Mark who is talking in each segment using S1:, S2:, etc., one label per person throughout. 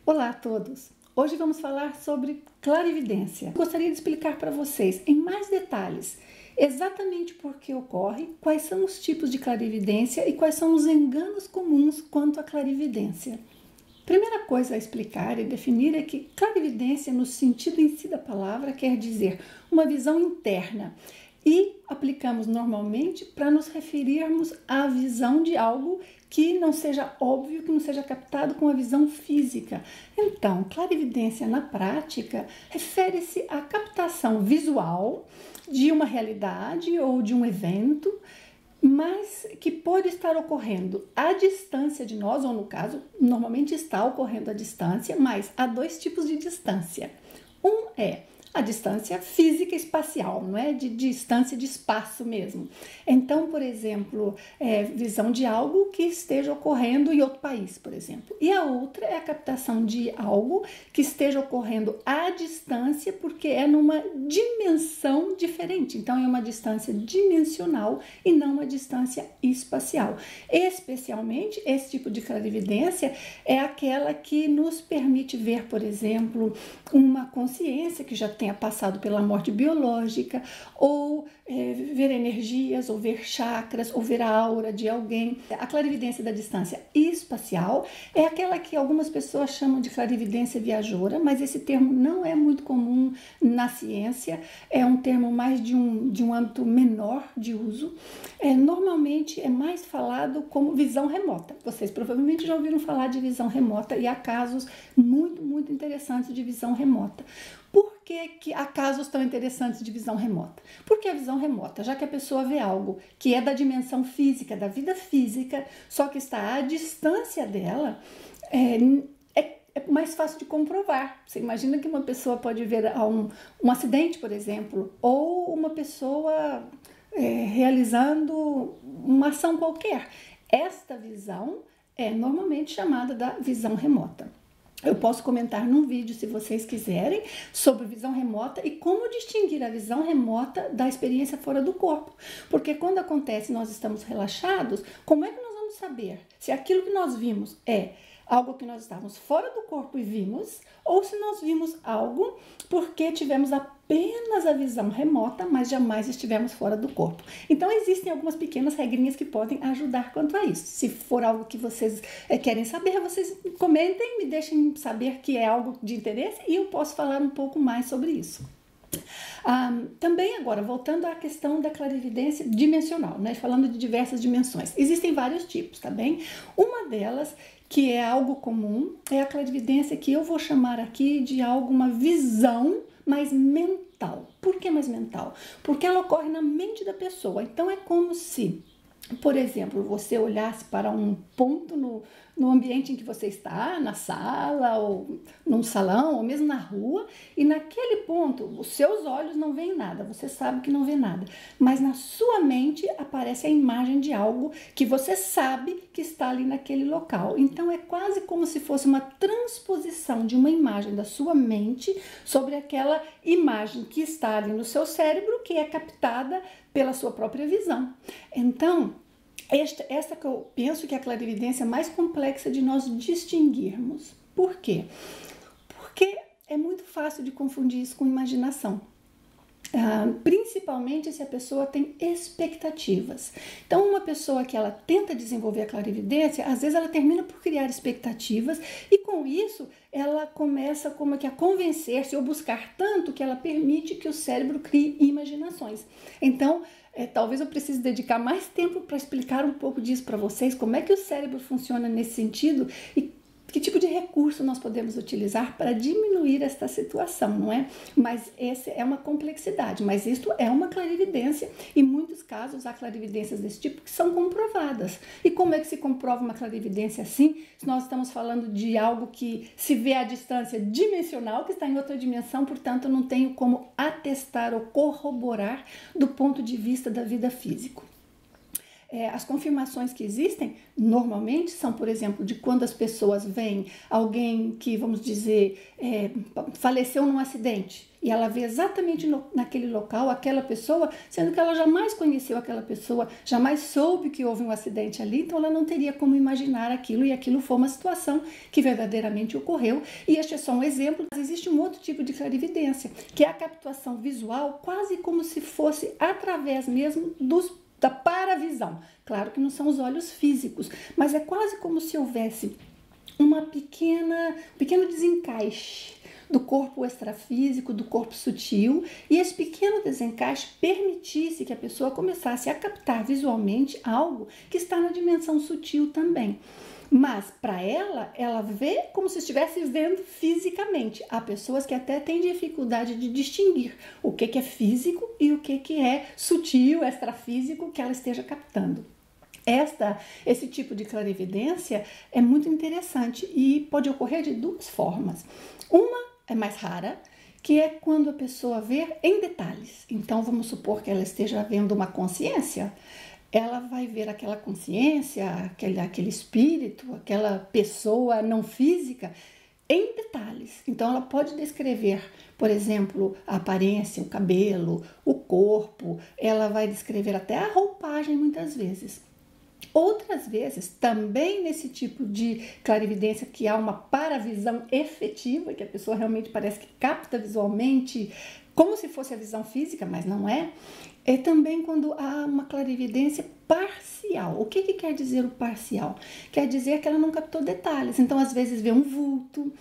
S1: Olá a todos! Hoje vamos falar sobre clarividência. Gostaria de explicar para vocês em mais detalhes exatamente por que ocorre, quais são os tipos de clarividência e quais são os enganos comuns quanto à clarividência. Primeira coisa a explicar e definir é que clarividência, no sentido em si da palavra, quer dizer uma visão interna. E aplicamos normalmente para nos referirmos à visão de algo que não seja óbvio, que não seja captado com a visão física. Então, clarividência na prática refere-se à captação visual de uma realidade ou de um evento, mas que pode estar ocorrendo à distância de nós, ou no caso, normalmente está ocorrendo à distância, mas há dois tipos de distância. Um é a distância física e espacial, não é? De distância de espaço mesmo. Então, por exemplo, visão de algo que esteja ocorrendo em outro país, por exemplo. E a outra é a captação de algo que esteja ocorrendo à distância, porque é numa dimensão diferente. Então, é uma distância dimensional e não uma distância espacial. Especialmente, esse tipo de clarividência é aquela que nos permite ver, por exemplo, uma consciência que já tenha passado pela morte biológica, ou ver energias, ou ver chakras, ou ver a aura de alguém. A clarividência da distância espacial é aquela que algumas pessoas chamam de clarividência viajoura, mas esse termo não é muito comum na ciência, é um termo mais de um âmbito menor de uso. Normalmente é mais falado como visão remota. Vocês provavelmente já ouviram falar de visão remota e há casos muito interessantes de visão remota. Por que há casos tão interessantes de visão remota? Porque a visão remota, já que a pessoa vê algo que é da dimensão física, da vida física, só que está à distância dela, é mais fácil de comprovar. Você imagina que uma pessoa pode ver um acidente, por exemplo, ou uma pessoa realizando uma ação qualquer. Esta visão é normalmente chamada da visão remota. Eu posso comentar num vídeo, se vocês quiserem, sobre visão remota e como distinguir a visão remota da experiência fora do corpo. Porque quando acontece, nós estamos relaxados, como é que nós vamos saber se aquilo que nós vimos é algo que nós estávamos fora do corpo e vimos, ou se nós vimos algo porque tivemos apenas a visão remota, mas jamais estivemos fora do corpo. Então, existem algumas pequenas regrinhas que podem ajudar quanto a isso. Se for algo que vocês querem saber, vocês comentem, me deixem saber que é algo de interesse e eu posso falar um pouco mais sobre isso. Também agora, voltando à questão da clarividência dimensional, né? Falando de diversas dimensões. Existem vários tipos, tá bem? Uma delas, que é algo comum, é a clarividência que eu vou chamar aqui de uma visão mais mental. Por que mais mental? Porque ela ocorre na mente da pessoa. Então, é como se, por exemplo, você olhasse para um ponto no ambiente em que você está, na sala, ou num salão, ou mesmo na rua, e naquele ponto, os seus olhos não veem nada, você sabe que não vê nada, mas na sua mente aparece a imagem de algo que você sabe que está ali naquele local. Então, é quase como se fosse uma transposição de uma imagem da sua mente sobre aquela imagem que está ali no seu cérebro, que é captada pela sua própria visão. Então, esta que eu penso que é a clarividência mais complexa de nós distinguirmos. Por quê? Porque é muito fácil de confundir isso com imaginação. Principalmente se a pessoa tem expectativas. Então, uma pessoa que ela tenta desenvolver a clarividência, às vezes ela termina por criar expectativas e com isso ela começa como que a convencer-se ou buscar tanto que ela permite que o cérebro crie imaginações. Então, talvez eu precise dedicar mais tempo para explicar um pouco disso para vocês, como é que o cérebro funciona nesse sentido e que tipo de recurso nós podemos utilizar para diminuir esta situação, não é? Mas essa é uma complexidade, mas isto é uma clarividência. Em muitos casos há clarividências desse tipo que são comprovadas. E como é que se comprova uma clarividência assim? Se nós estamos falando de algo que se vê à distância dimensional, que está em outra dimensão, portanto não tenho como atestar ou corroborar do ponto de vista da vida física. As confirmações que existem normalmente são, por exemplo, de quando as pessoas veem alguém que, vamos dizer, faleceu num acidente e ela vê exatamente naquele local aquela pessoa, sendo que ela jamais conheceu aquela pessoa, jamais soube que houve um acidente ali, então ela não teria como imaginar aquilo, e aquilo foi uma situação que verdadeiramente ocorreu. E este é só um exemplo. Mas existe um outro tipo de clarividência, que é a captação visual, quase como se fosse através mesmo da paravisão. Claro que não são os olhos físicos, mas é quase como se houvesse um pequeno desencaixe do corpo extrafísico, do corpo sutil, e esse pequeno desencaixe permitisse que a pessoa começasse a captar visualmente algo que está na dimensão sutil também. Mas para ela vê como se estivesse vendo fisicamente. Há pessoas que até têm dificuldade de distinguir o que é físico e o que é sutil, extrafísico, que ela esteja captando. Esse tipo de clarividência é muito interessante e pode ocorrer de duas formas. Uma é mais rara, que é quando a pessoa vê em detalhes. Então, vamos supor que ela esteja vendo uma consciência, ela vai ver aquela consciência, aquele espírito, aquela pessoa não física em detalhes. Então, ela pode descrever, por exemplo, a aparência, o cabelo, o corpo, ela vai descrever até a roupagem muitas vezes. Outras vezes, também nesse tipo de clarividência que há uma paravisão efetiva, que a pessoa realmente parece que capta visualmente como se fosse a visão física, mas não é. É também quando há uma clarividência parcial. O que quer dizer o parcial? Quer dizer que ela não captou detalhes. Então, às vezes vê um vulto,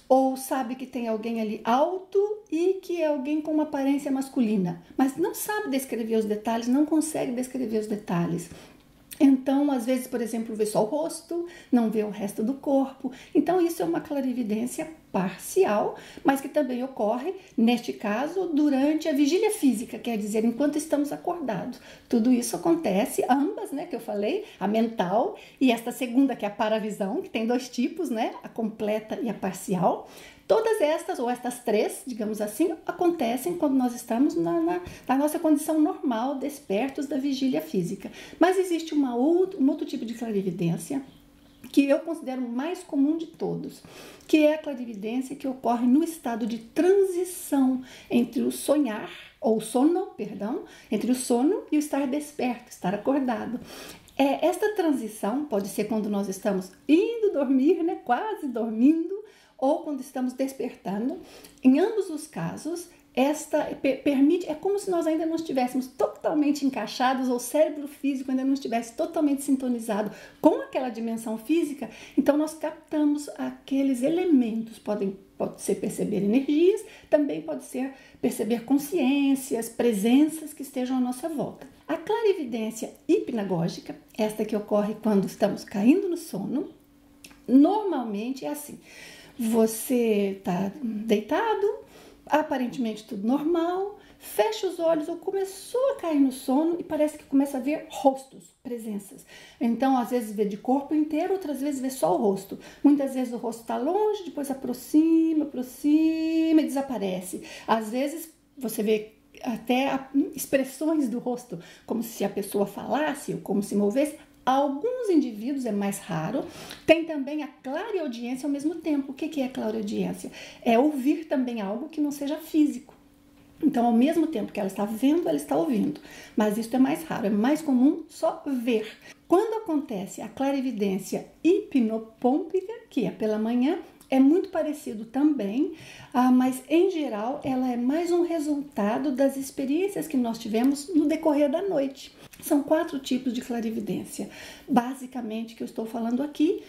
S1: ou sabe que tem alguém ali alto e que é alguém com uma aparência masculina, mas não sabe descrever os detalhes, não consegue descrever os detalhes. Então, às vezes, por exemplo, vê só o rosto, não vê o resto do corpo. Então, isso é uma clarividência parcial, mas que também ocorre, neste caso, durante a vigília física, quer dizer, enquanto estamos acordados. Tudo isso acontece, ambas, né, que eu falei, a mental e esta segunda, que é a paravisão, que tem dois tipos, né, a completa e a parcial. Todas estas, ou estas três, digamos assim, acontecem quando nós estamos na nossa condição normal, despertos da vigília física. Mas existe um outro tipo de clarividência que eu considero o mais comum de todos, que é a clarividência que ocorre no estado de transição entre o sonhar, ou sono, perdão, entre o sono e o estar desperto, estar acordado. Esta transição pode ser quando nós estamos indo dormir, né, quase dormindo, ou quando estamos despertando. Em ambos os casos, permite, é como se nós ainda não estivéssemos totalmente encaixados, ou o cérebro físico ainda não estivesse totalmente sintonizado com aquela dimensão física. Então, nós captamos aqueles elementos. Pode ser perceber energias, também pode ser perceber consciências, presenças que estejam à nossa volta. A clarividência hipnagógica, esta que ocorre quando estamos caindo no sono, normalmente é assim. Você está deitado, aparentemente tudo normal, fecha os olhos ou começou a cair no sono e parece que começa a ver rostos, presenças. Então, às vezes vê de corpo inteiro, outras vezes vê só o rosto. Muitas vezes o rosto está longe, depois aproxima e desaparece. Às vezes você vê até expressões do rosto, como se a pessoa falasse ou como se movesse. Alguns indivíduos, é mais raro, tem também a clareaudiência ao mesmo tempo. O que é clareaudiência? É ouvir também algo que não seja físico. Então, ao mesmo tempo que ela está vendo, ela está ouvindo. Mas isso é mais raro, é mais comum só ver. Quando acontece a clarividência hipnopômpica, que é pela manhã, é muito parecido também, mas em geral ela é mais um resultado das experiências que nós tivemos no decorrer da noite. São 4 tipos de clarividência, basicamente, que eu estou falando aqui,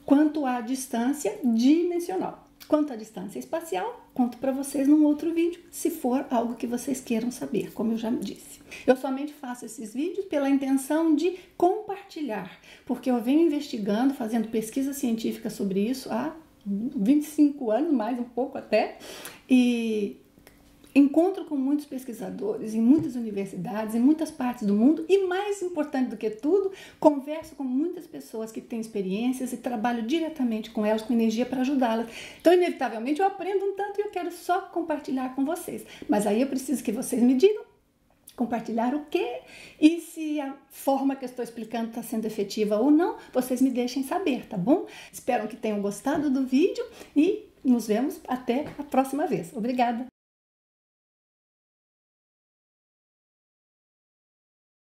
S1: quanto à distância dimensional. Quanto à distância espacial, conto para vocês num outro vídeo, se for algo que vocês queiram saber, como eu já disse. Eu somente faço esses vídeos pela intenção de compartilhar, porque eu venho investigando, fazendo pesquisa científica sobre isso há 25 anos, mais um pouco até, e encontro com muitos pesquisadores em muitas universidades, em muitas partes do mundo, e mais importante do que tudo, converso com muitas pessoas que têm experiências e trabalho diretamente com elas, com energia para ajudá-las. Então, inevitavelmente, eu aprendo um tanto e eu quero só compartilhar com vocês. Mas aí eu preciso que vocês me digam compartilhar o quê e se a forma que eu estou explicando está sendo efetiva ou não, vocês me deixem saber, tá bom? Espero que tenham gostado do vídeo e nos vemos até a próxima vez. Obrigada!